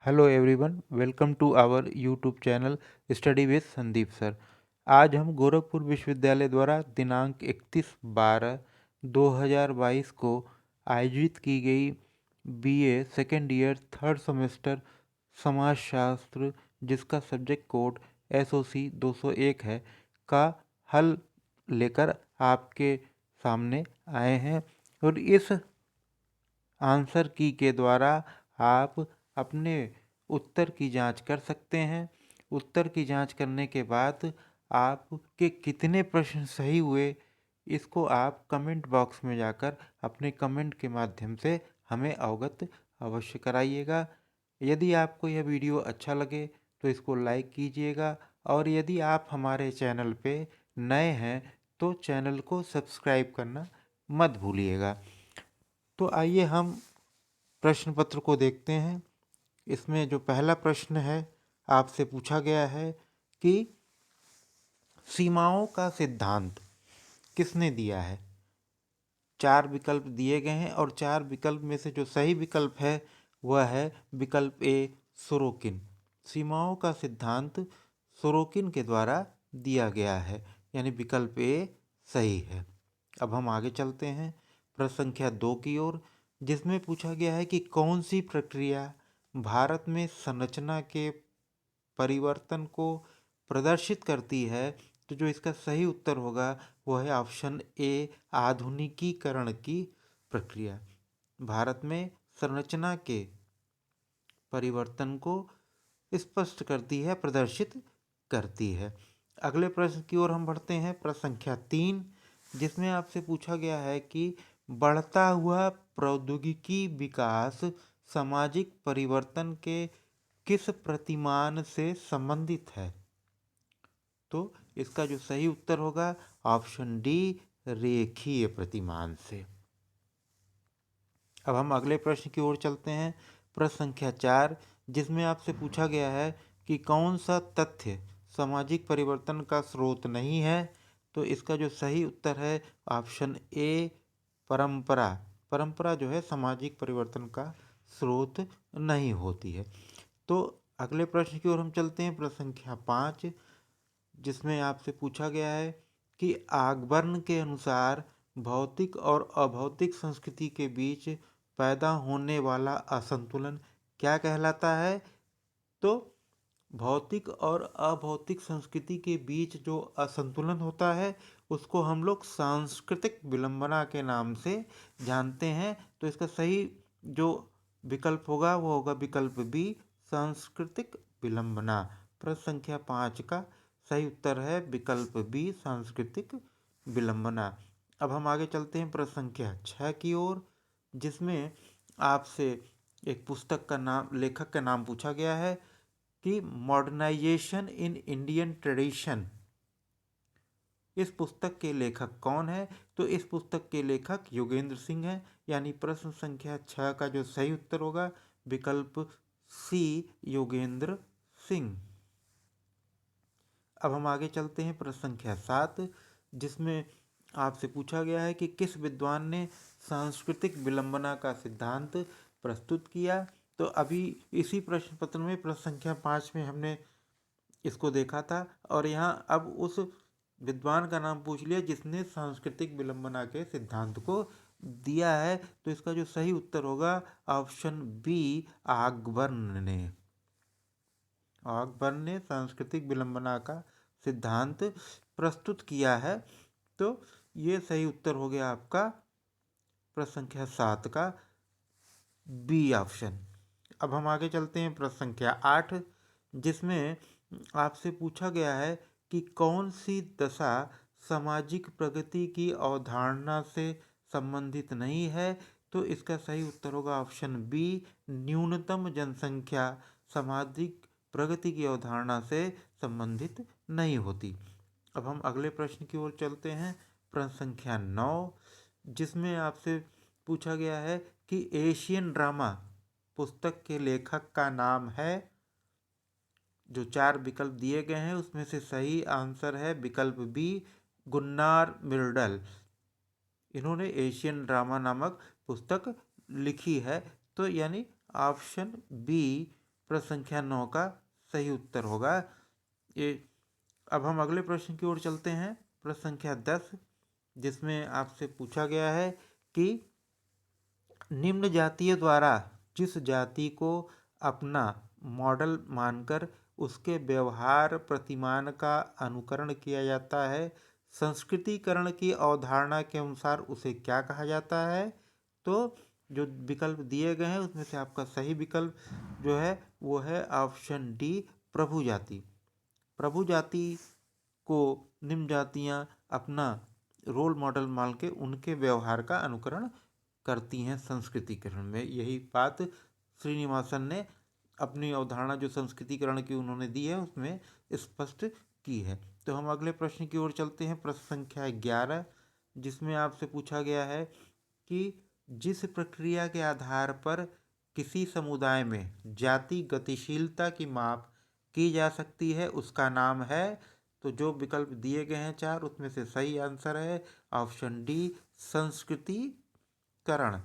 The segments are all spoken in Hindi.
Hello everyone, welcome to our YouTube channel study with Sandeep sir. आज हम गोरखपुर विश्वविद्यालय द्वारा दिनांक 31/12/2022 को आयोजित की गई BA second year third semester समाजशास्त्र, जिसका सब्जेक्ट कोड SOC 201 है, का हल लेकर आपके सामने आए हैं। और इस आंसर की के द्वारा आप अपने उत्तर की जांच कर सकते हैं। उत्तर की जांच करने के बाद आपके कितने प्रश्न सही हुए, इसको आप कमेंट बॉक्स में जाकर अपने कमेंट के माध्यम से हमें अवगत अवश्य कराइएगा। यदि आपको यह वीडियो अच्छा लगे तो इसको लाइक कीजिएगा, और यदि आप हमारे चैनल पे नए हैं तो चैनल को सब्सक्राइब करना मत भूलिएगा। तो आइए हम प्रश्न पत्र को देखते हैं। इसमें जो पहला प्रश्न है, आपसे पूछा गया है कि सीमाओं का सिद्धांत किसने दिया है। 4 विकल्प दिए गए हैं और 4 विकल्प में से जो सही विकल्प है वह है विकल्प ए, सोरोकिन। सीमाओं का सिद्धांत सोरोकिन के द्वारा दिया गया है, यानी विकल्प ए सही है। अब हम आगे चलते हैं प्रश्न संख्या 2 की ओर, जिसमें पूछा गया है कि कौन सी प्रक्रिया भारत में संरचना के परिवर्तन को प्रदर्शित करती है। तो जो इसका सही उत्तर होगा वह है ऑप्शन ए, आधुनिकीकरण की प्रक्रिया। भारत में संरचना के परिवर्तन को स्पष्ट करती है, प्रदर्शित करती है। अगले प्रश्न की ओर हम बढ़ते हैं, प्रश्न संख्या 3, जिसमें आपसे पूछा गया है कि बढ़ता हुआ प्रौद्योगिकी विकास सामाजिक परिवर्तन के किस प्रतिमान से संबंधित है। तो इसका जो सही उत्तर होगा ऑप्शन डी, रेखीय प्रतिमान से। अब हम अगले प्रश्न की ओर चलते हैं, प्रश्न संख्या 4, जिसमें आपसे पूछा गया है कि कौन सा तथ्य सामाजिक परिवर्तन का स्रोत नहीं है। तो इसका जो सही उत्तर है ऑप्शन ए, परंपरा। परंपरा जो है सामाजिक परिवर्तन का स्रोत नहीं होती है। तो अगले प्रश्न की ओर हम चलते हैं, प्रश्न संख्या 5, जिसमें आपसे पूछा गया है कि आगबर्न के अनुसार भौतिक और अभौतिक संस्कृति के बीच पैदा होने वाला असंतुलन क्या कहलाता है। तो भौतिक और अभौतिक संस्कृति के बीच जो असंतुलन होता है उसको हम लोग सांस्कृतिक विलंबना के नाम से जानते हैं। तो इसका सही जो विकल्प होगा वो होगा विकल्प बी, सांस्कृतिक विलंबना। प्रश्न संख्या 5 का सही उत्तर है विकल्प बी, सांस्कृतिक विलंबना। अब हम आगे चलते हैं प्रश्न संख्या 6 की ओर, जिसमें आपसे एक पुस्तक का नाम, लेखक का नाम पूछा गया है कि मॉडर्नाइजेशन इन इंडियन ट्रेडिशन, इस पुस्तक के लेखक कौन है। तो इस पुस्तक के लेखक योगेंद्र सिंह हैं, यानी प्रश्न संख्या 6 का जो सही उत्तर होगा विकल्प सी, योगेंद्र सिंह। अब हम आगे चलते हैं प्रश्न संख्या 7, जिसमें आपसे पूछा गया है कि किस विद्वान ने सांस्कृतिक विलंबना का सिद्धांत प्रस्तुत किया। तो अभी इसी प्रश्न पत्र में प्रश्न संख्या 5 में हमने इसको देखा था, और यहाँ अब उस विद्वान का नाम पूछ लिया जिसने सांस्कृतिक विलंबना के सिद्धांत को दिया है। तो इसका जो सही उत्तर होगा ऑप्शन बी, आगबर्न ने। आगबर्न ने सांस्कृतिक विलंबना का सिद्धांत प्रस्तुत किया है। तो ये सही उत्तर हो गया आपका प्रश्न संख्या 7 का बी ऑप्शन। अब हम आगे चलते हैं प्रश्न संख्या 8, जिसमें आपसे पूछा गया है कि कौन सी दशा सामाजिक प्रगति की अवधारणा से संबंधित नहीं है। तो इसका सही उत्तर होगा ऑप्शन बी, न्यूनतम जनसंख्या सामाजिक प्रगति की अवधारणा से संबंधित नहीं होती। अब हम अगले प्रश्न की ओर चलते हैं, प्रश्न संख्या 9, जिसमें आपसे पूछा गया है कि एशियन ड्रामा पुस्तक के लेखक का नाम है। जो 4 विकल्प दिए गए हैं उसमें से सही आंसर है विकल्प बी, गुन्नार मिर्डल। इन्होंने एशियन ड्रामा नामक पुस्तक लिखी है। तो यानी ऑप्शन बी, प्रश्न संख्या 9 का सही उत्तर होगा ये। अब हम अगले प्रश्न की ओर चलते हैं, प्रश्न संख्या 10, जिसमें आपसे पूछा गया है कि निम्न जातीय द्वारा जिस जाति को अपना मॉडल मानकर उसके व्यवहार प्रतिमान का अनुकरण किया जाता है, संस्कृतिकरण की अवधारणा के अनुसार उसे क्या कहा जाता है? तो जो विकल्प दिए गए हैं उसमें से आपका सही विकल्प जो है वो है ऑप्शन डी, प्रभु जाति। प्रभु जाति को निम्न जातियां अपना रोल मॉडल मान के उनके व्यवहार का अनुकरण करती हैं संस्कृतिकरण में। यही बात श्रीनिवासन ने अपनी अवधारणा जो संस्कृतिकरण की उन्होंने दी है उसमें स्पष्ट की है। तो हम अगले प्रश्न की ओर चलते हैं, प्रश्न संख्या 11, जिसमें आपसे पूछा गया है कि जिस प्रक्रिया के आधार पर किसी समुदाय में जाति गतिशीलता की माप की जा सकती है उसका नाम है। तो जो विकल्प दिए गए हैं 4, उसमें से सही आंसर है ऑप्शन डी, संस्कृतिकरण।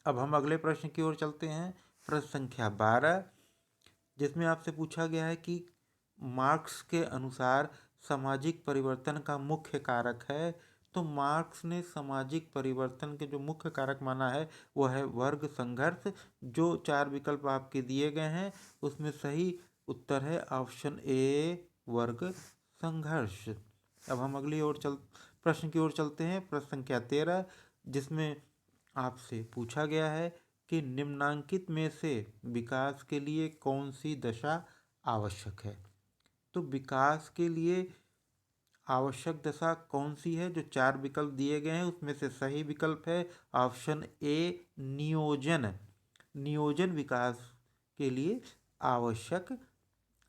अब हम अगले प्रश्न की ओर चलते हैं, प्रश्न संख्या 12, जिसमें आपसे पूछा गया है कि मार्क्स के अनुसार सामाजिक परिवर्तन का मुख्य कारक है। तो मार्क्स ने सामाजिक परिवर्तन के जो मुख्य कारक माना है वो है वर्ग संघर्ष। जो 4 विकल्प आपके दिए गए हैं उसमें सही उत्तर है ऑप्शन ए, वर्ग संघर्ष। अब हम अगली ओर प्रश्न की ओर चलते हैं, प्रश्न संख्या 13, जिसमें आपसे पूछा गया है कि निम्नांकित में से विकास के लिए कौन सी दशा आवश्यक है। तो विकास के लिए आवश्यक दशा कौन सी है? जो 4 विकल्प दिए गए हैं उसमें से सही विकल्प है ऑप्शन ए, नियोजन। नियोजन विकास के लिए आवश्यक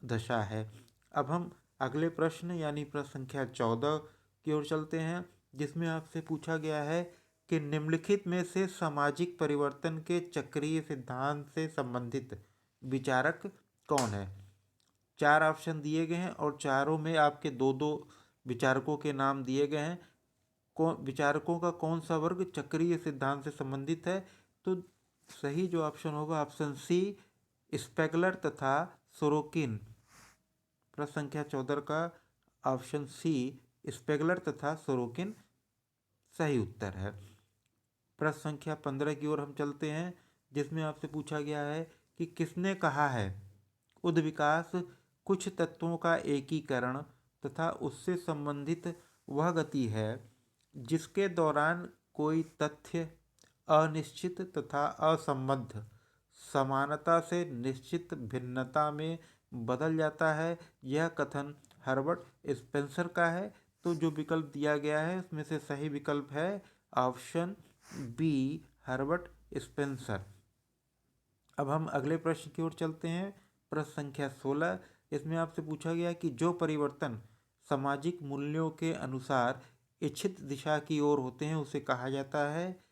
दशा है। अब हम अगले प्रश्न यानी प्रश्न संख्या 14 की ओर चलते हैं, जिसमें आपसे पूछा गया है कि निम्नलिखित में से सामाजिक परिवर्तन के चक्रीय सिद्धांत से संबंधित विचारक कौन है? 4 ऑप्शन दिए गए हैं और चारों में आपके दो दो विचारकों के नाम दिए गए हैं। विचारकों का कौन सा वर्ग चक्रीय सिद्धांत से संबंधित है? तो सही जो ऑप्शन होगा ऑप्शन सी, स्पेगलर तथा सोरोकिन। प्रश्न संख्या 14 का ऑप्शन सी, स्पेगलर तथा सोरोकिन सही उत्तर है। प्रश्न संख्या 15 की ओर हम चलते हैं, जिसमें आपसे पूछा गया है कि किसने कहा है उद्विकास कुछ तत्वों का एकीकरण तथा उससे संबंधित वह गति है जिसके दौरान कोई तथ्य अनिश्चित तथा असंबद्ध समानता से निश्चित भिन्नता में बदल जाता है। यह कथन हर्बर्ट स्पेंसर का है। तो जो विकल्प दिया गया है उसमें से सही विकल्प है ऑप्शन बी, हर्बर्ट स्पेंसर। अब हम अगले प्रश्न की ओर चलते हैं, प्रश्न संख्या 16, इसमें आपसे पूछा गया कि जो परिवर्तन सामाजिक मूल्यों के अनुसार इच्छित दिशा की ओर होते हैं उसे कहा जाता है।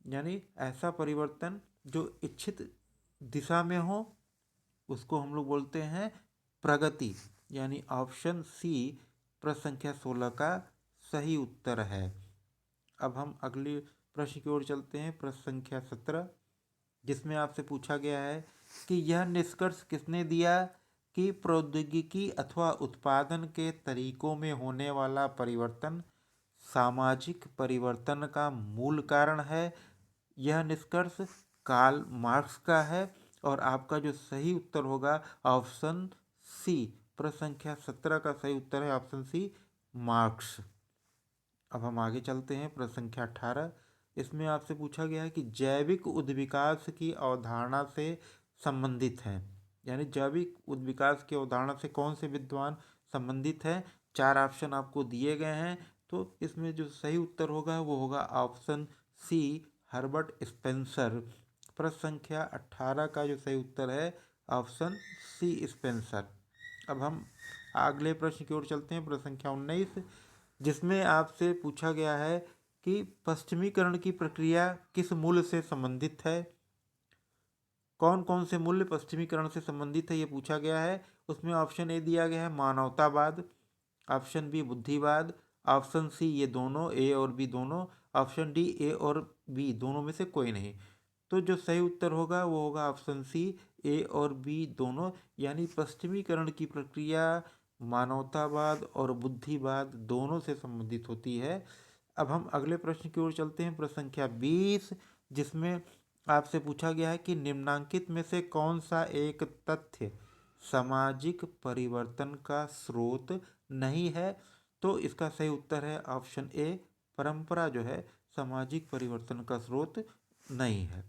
यानी ऐसा परिवर्तन जो इच्छित दिशा में हो उसको हम लोग बोलते हैं प्रगति। यानी ऑप्शन सी, प्रश्न संख्या 16 का सही उत्तर है। अब हम अगले प्रश्न की ओर चलते हैं, प्रश्न संख्या 17, जिसमें आपसे पूछा गया है कि यह निष्कर्ष किसने दिया कि प्रौद्योगिकी अथवा उत्पादन के तरीकों में होने वाला परिवर्तन सामाजिक परिवर्तन का मूल कारण है। यह निष्कर्ष कार्ल मार्क्स का है और आपका जो सही उत्तर होगा ऑप्शन सी, प्रश्न संख्या 17 का सही उत्तर है ऑप्शन सी, मार्क्स। अब हम आगे चलते हैं, प्रश्न संख्या 18, इसमें आपसे पूछा गया है कि जैविक उद्विकास की अवधारणा से संबंधित हैं। यानी जैविक उद्विकास की अवधारणा से कौन से विद्वान संबंधित हैं? 4 ऑप्शन आपको दिए गए हैं। तो इसमें जो सही उत्तर होगा वो होगा ऑप्शन सी, हर्बर्ट स्पेंसर। प्रश्न संख्या 18 का जो सही उत्तर है ऑप्शन सी, स्पेंसर। अब हम अगले प्रश्न की ओर चलते हैं, प्रश्न संख्या 19, जिसमें आपसे पूछा गया है कि पश्चिमीकरण की प्रक्रिया किस मूल्य से संबंधित है। कौन कौन से मूल्य पश्चिमीकरण से संबंधित है ये पूछा गया है। उसमें ऑप्शन ए दिया गया है मानवतावाद, ऑप्शन बी बुद्धिवाद, ऑप्शन सी ये दोनों, ए और बी दोनों, ऑप्शन डी ए और बी दोनों में से कोई नहीं। तो जो सही उत्तर होगा वो होगा ऑप्शन सी, ए और बी दोनों, यानी पश्चिमीकरण की प्रक्रिया मानवतावाद और बुद्धिवाद दोनों से संबंधित होती है। अब हम अगले प्रश्न की ओर चलते हैं, प्रश्न संख्या 20, जिसमें आपसे पूछा गया है कि निम्नांकित में से कौन सा एक तथ्य सामाजिक परिवर्तन का स्रोत नहीं है। तो इसका सही उत्तर है ऑप्शन ए, परंपरा जो है सामाजिक परिवर्तन का स्रोत नहीं है।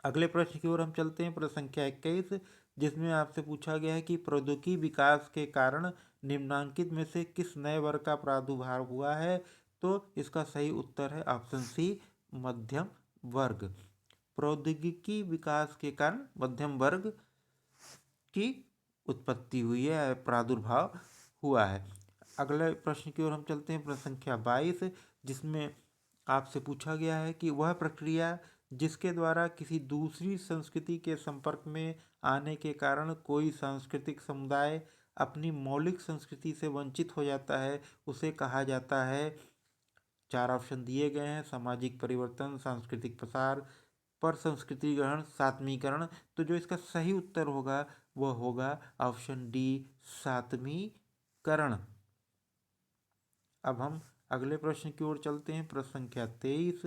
अगले प्रश्न की ओर हम चलते हैं, प्रश्न संख्या 21, जिसमें आपसे पूछा गया है कि प्रौद्योगिकी विकास के कारण निम्नांकित में से किस नए वर्ग का प्रादुर्भाव हुआ है। तो इसका सही उत्तर है ऑप्शन सी, मध्यम वर्ग। प्रौद्योगिकी विकास के कारण मध्यम वर्ग की उत्पत्ति हुई है, प्रादुर्भाव हुआ है। अगले प्रश्न की ओर हम चलते हैं, प्रश्न संख्या 22, जिसमें आपसे पूछा गया है कि वह प्रक्रिया जिसके द्वारा किसी दूसरी संस्कृति के संपर्क में आने के कारण कोई सांस्कृतिक समुदाय अपनी मौलिक संस्कृति से वंचित हो जाता है, उसे कहा जाता है। 4 ऑप्शन दिए गए हैं, सामाजिक परिवर्तन, सांस्कृतिक प्रसार, पर संस्कृति ग्रहण, सातवीकरण। तो जो इसका सही उत्तर होगा वह होगा ऑप्शन डी, सातवीकरण। अब हम अगले प्रश्न की ओर चलते हैं, प्रश्न संख्या 23,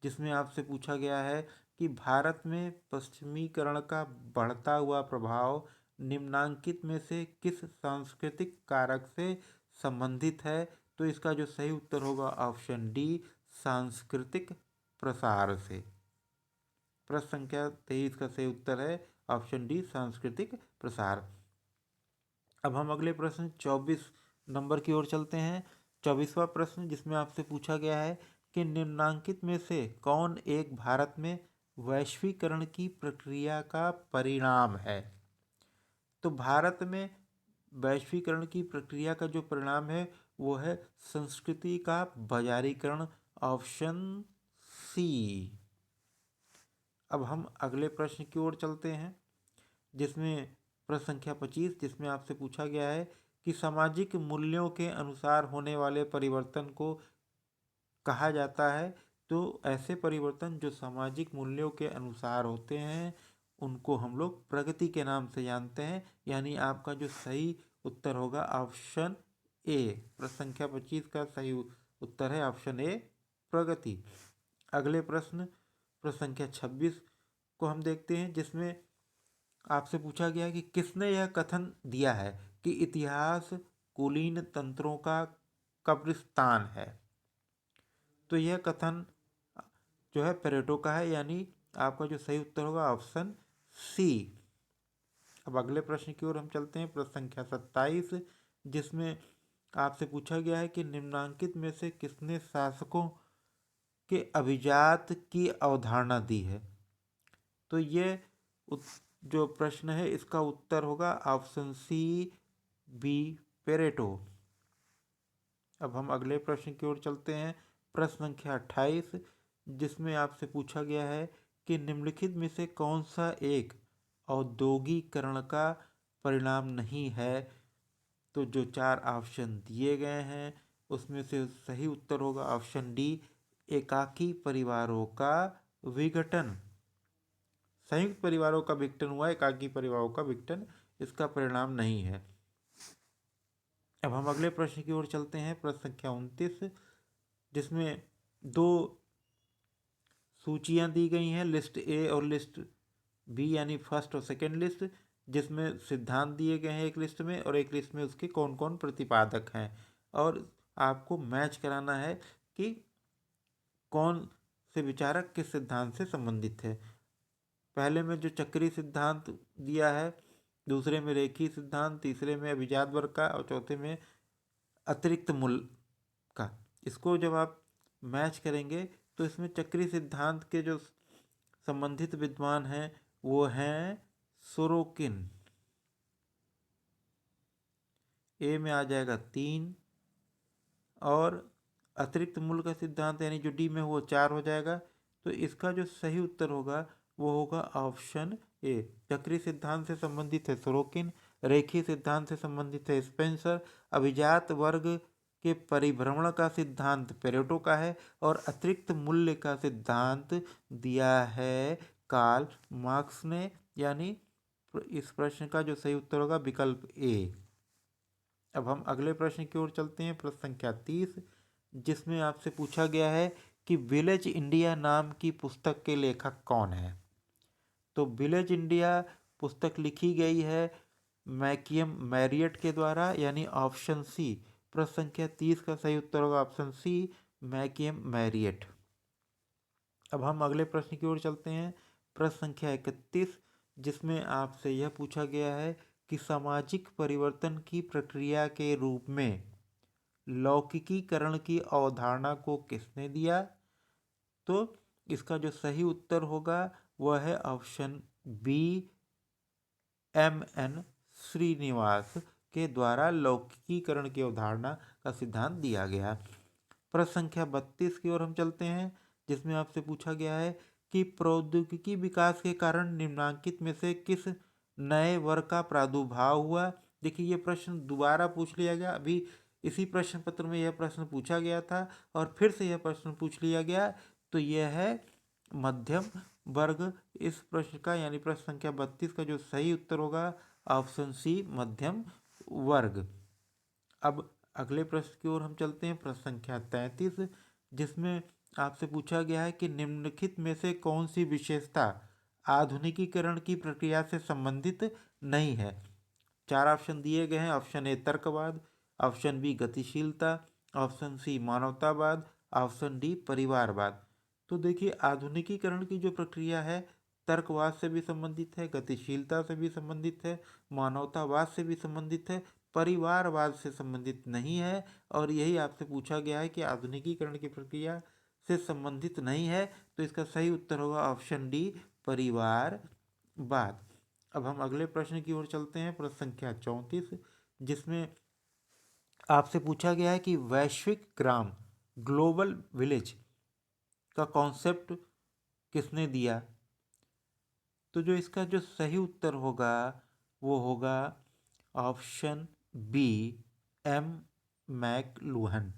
जिसमें आपसे पूछा गया है कि भारत में पश्चिमीकरण का बढ़ता हुआ प्रभाव निम्नांकित में से किस सांस्कृतिक कारक से संबंधित है। तो इसका जो सही उत्तर होगा ऑप्शन डी, सांस्कृतिक प्रसार से। प्रश्न संख्या 23 का सही उत्तर है ऑप्शन डी, सांस्कृतिक प्रसार। अब हम अगले प्रश्न 24 नंबर की ओर चलते हैं। 24वां प्रश्न, जिसमें आपसे पूछा गया है कि निम्नांकित में से कौन एक भारत में वैश्वीकरण की प्रक्रिया का परिणाम है। तो भारत में वैश्वीकरण की प्रक्रिया का जो परिणाम है वो है संस्कृति का बाजारीकरण, ऑप्शन सी। अब हम अगले प्रश्न की ओर चलते हैं, जिसमें प्रश्न संख्या 25, जिसमें आपसे पूछा गया है कि सामाजिक मूल्यों के अनुसार होने वाले परिवर्तन को कहा जाता है। तो ऐसे परिवर्तन जो सामाजिक मूल्यों के अनुसार होते हैं उनको हम लोग प्रगति के नाम से जानते हैं, यानी आपका जो सही उत्तर होगा ऑप्शन ए। प्रश्न संख्या 25 का सही उत्तर है ऑप्शन ए, प्रगति। अगले प्रश्न, प्रश्न संख्या 26 को हम देखते हैं, जिसमें आपसे पूछा गया है कि किसने यह कथन दिया है कि इतिहास कुलीन तंत्रों का कब्रिस्तान है। तो यह कथन जो है पेरेटो का है, यानी आपका जो सही उत्तर होगा ऑप्शन सी। अब अगले प्रश्न की ओर हम चलते हैं, प्रश्न संख्या 27, जिसमें आपसे पूछा गया है कि निम्नांकित में से किसने शासकों के अभिजात की अवधारणा दी है। तो ये जो प्रश्न है इसका उत्तर होगा ऑप्शन सी, बी, पेरेटो। अब हम अगले प्रश्न की ओर चलते हैं, प्रश्न संख्या 28, जिसमें आपसे पूछा गया है कि निम्नलिखित में से कौन सा एक औद्योगिकरण का परिणाम नहीं है। तो जो 4 ऑप्शन दिए गए हैं उसमें से सही उत्तर होगा ऑप्शन डी, एकाकी परिवारों का विघटन। संयुक्त परिवारों का विघटन हुआ, एकाकी परिवारों का विघटन इसका परिणाम नहीं है। अब हम अगले प्रश्न की ओर चलते हैं, प्रश्न संख्या 29, जिसमें 2 सूचियां दी गई हैं, लिस्ट ए और लिस्ट बी, यानी फर्स्ट और सेकंड लिस्ट, जिसमें सिद्धांत दिए गए हैं एक लिस्ट में और एक लिस्ट में उसके कौन कौन प्रतिपादक हैं, और आपको मैच कराना है कि कौन से विचारक किस सिद्धांत से संबंधित है। पहले में जो चक्रीय सिद्धांत दिया है, दूसरे में रेखीय सिद्धांत, तीसरे में अभिजात वर्ग का और चौथे में अतिरिक्त मूल का। इसको जब आप मैच करेंगे तो इसमें चक्रीय सिद्धांत के जो संबंधित विद्वान हैं वो हैं सोरोकिन। ए में आ जाएगा 3, और अतिरिक्त मूल का सिद्धांत यानी जो डी में वो 4 हो जाएगा। तो इसका जो सही उत्तर होगा वो होगा ऑप्शन ए। चक्रीय सिद्धांत से संबंधित है सोरोकिन, रेखीय सिद्धांत से संबंधित है स्पेंसर, अभिजात वर्ग के परिभ्रमण का सिद्धांत पेरेटो का है और अतिरिक्त मूल्य का सिद्धांत दिया है कार्ल मार्क्स ने। यानी इस प्रश्न का जो सही उत्तर होगा विकल्प ए। अब हम अगले प्रश्न की ओर चलते हैं, प्रश्न संख्या 30, जिसमें आपसे पूछा गया है कि विलेज इंडिया नाम की पुस्तक के लेखक कौन है। तो विलेज इंडिया पुस्तक लिखी गई है मैकियम मैरियट के द्वारा, यानी ऑप्शन सी। प्रश्न संख्या 30 का सही उत्तर होगा ऑप्शन सी, मैकियम मैरियट। अब हम अगले प्रश्न की ओर चलते हैं, प्रश्न संख्या 31, जिसमें आपसे यह पूछा गया है कि सामाजिक परिवर्तन की प्रक्रिया के रूप में लौकिकीकरण की अवधारणा को किसने दिया। तो इसका जो सही उत्तर होगा वह है ऑप्शन बी, M.N. श्रीनिवास के द्वारा लौकिकीकरण की अवधारणा का सिद्धांत दिया गया। प्रश्न संख्या 32 की ओर हम चलते हैं, जिसमें आपसे पूछा गया है कि प्रौद्योगिकी विकास के कारण निम्नलिखित में से किस नए वर्ग का प्रादुर्भाव हुआ। देखिए ये प्रश्न दोबारा पूछ लिया गया, अभी इसी प्रश्न पत्र में यह प्रश्न पूछा गया था और फिर से यह प्रश्न पूछ लिया गया। तो यह है मध्यम वर्ग इस प्रश्न का, यानी प्रश्न संख्या 32 का जो सही उत्तर होगा ऑप्शन सी, मध्यम वर्ग। अब अगले प्रश्न की ओर हम चलते हैं, प्रश्न संख्या 33, जिसमें आपसे पूछा गया है कि निम्नलिखित में से कौन सी विशेषता आधुनिकीकरण की प्रक्रिया से संबंधित नहीं है। 4 ऑप्शन दिए गए हैं, ऑप्शन ए तर्कवाद, ऑप्शन बी गतिशीलता, ऑप्शन सी मानवतावाद, ऑप्शन डी परिवारवाद। तो देखिए आधुनिकीकरण की जो प्रक्रिया है तर्कवाद से भी संबंधित है, गतिशीलता से भी संबंधित है, मानवतावाद से भी संबंधित है, परिवारवाद से संबंधित नहीं है। और यही आपसे पूछा गया है कि आधुनिकीकरण की प्रक्रिया से संबंधित नहीं है, तो इसका सही उत्तर होगा ऑप्शन डी, परिवारवाद। अब हम अगले प्रश्न की ओर चलते हैं, प्रश्न संख्या 34, जिसमें आपसे पूछा गया है कि वैश्विक ग्राम ग्लोबल विलेज का कॉन्सेप्ट किसने दिया। तो जो इसका जो सही उत्तर होगा वो होगा ऑप्शन बी, M. मैकलुहन।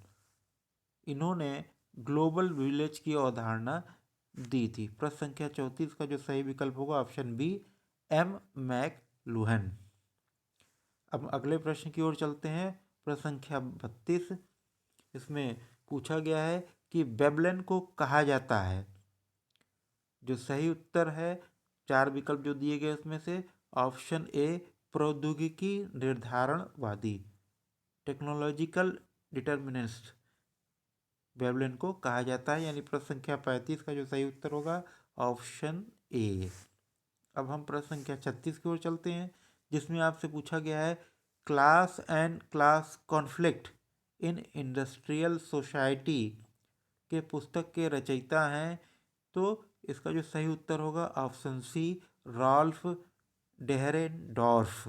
इन्होंने ग्लोबल विलेज की अवधारणा दी थी। प्रश्न संख्या 34 का जो सही विकल्प होगा ऑप्शन बी, M. मैकलुहन। अब अगले प्रश्न की ओर चलते हैं, प्रश्न संख्या 32, इसमें पूछा गया है कि वेबलेन को कहा जाता है। जो सही उत्तर है 4 विकल्प जो दिए गए उसमें से ऑप्शन ए, प्रौद्योगिकी निर्धारणवादी, टेक्नोलॉजिकल डिटर्मिनिस्ट वेबलेन को कहा जाता है, यानी प्रश्न संख्या 35 का जो सही उत्तर होगा ऑप्शन ए। अब हम प्रश्न संख्या 36 की ओर चलते हैं, जिसमें आपसे पूछा गया है class and class conflict in industrial society के पुस्तक के रचयिता हैं। तो इसका जो सही उत्तर होगा ऑप्शन सी, रॉल्फ डेहरेनडॉर्फ।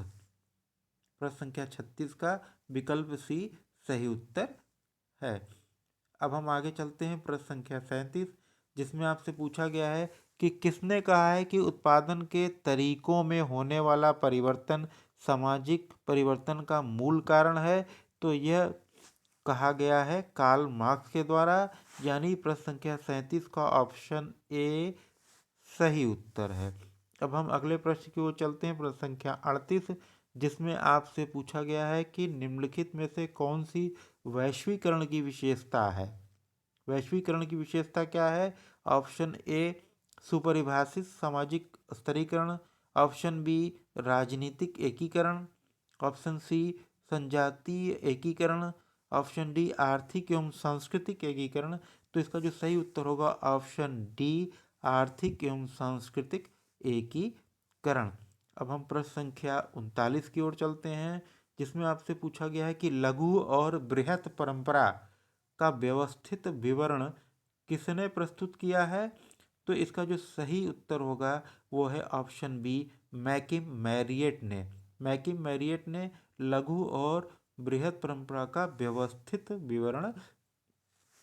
प्रश्न संख्या 36 का विकल्प सी सही उत्तर है। अब हम आगे चलते हैं, प्रश्न संख्या 37, जिसमें आपसे पूछा गया है कि किसने कहा है कि उत्पादन के तरीकों में होने वाला परिवर्तन सामाजिक परिवर्तन का मूल कारण है। तो यह कहा गया है कार्ल मार्क्स के द्वारा, यानी प्रश्न संख्या 37 का ऑप्शन ए सही उत्तर है। अब हम अगले प्रश्न की ओर चलते हैं, प्रश्न संख्या 38, जिसमें आपसे पूछा गया है कि निम्नलिखित में से कौन सी वैश्वीकरण की विशेषता है। वैश्वीकरण की विशेषता क्या है। ऑप्शन ए, सुपरिभाषित सामाजिक स्तरीकरण, ऑप्शन बी राजनीतिक एकीकरण, ऑप्शन सी संजातीय एकीकरण, ऑप्शन डी आर्थिक एवं सांस्कृतिक एकीकरण। तो इसका जो सही उत्तर होगा ऑप्शन डी, आर्थिक एवं सांस्कृतिक एकीकरण। अब हम प्रश्न संख्या 39 की ओर चलते हैं, जिसमें आपसे पूछा गया है कि लघु और बृहत परंपरा का व्यवस्थित विवरण किसने प्रस्तुत किया है। तो इसका जो सही उत्तर होगा वो है ऑप्शन बी, मैकिम मैरियट ने। मैकिम मैरियट ने लघु और बृहत परंपरा का व्यवस्थित विवरण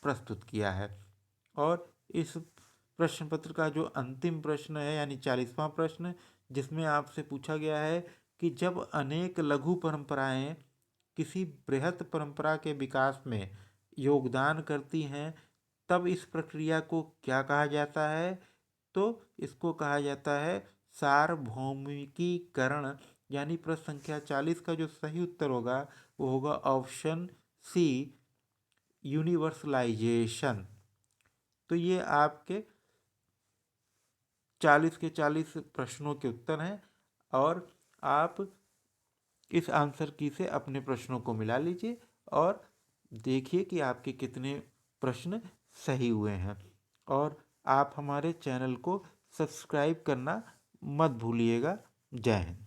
प्रस्तुत किया है। और इस प्रश्न पत्र का जो अंतिम प्रश्न है, यानी 40वां प्रश्न, जिसमें आपसे पूछा गया है कि जब अनेक लघु परंपराएं किसी बृहत परंपरा के विकास में योगदान करती हैं, तब इस प्रक्रिया को क्या कहा जाता है? तो इसको कहा जाता है सार्वभौमिकीकरण। यानी प्रश्न संख्या 40 का जो सही उत्तर होगा वो होगा ऑप्शन सी, यूनिवर्सलाइजेशन। तो ये आपके 40 के 40 प्रश्नों के उत्तर हैं और आप इस आंसर की से अपने प्रश्नों को मिला लीजिए और देखिए कि आपके कितने प्रश्न सही हुए हैं। और आप हमारे चैनल को सब्सक्राइब करना मत भूलिएगा। जय हिंद।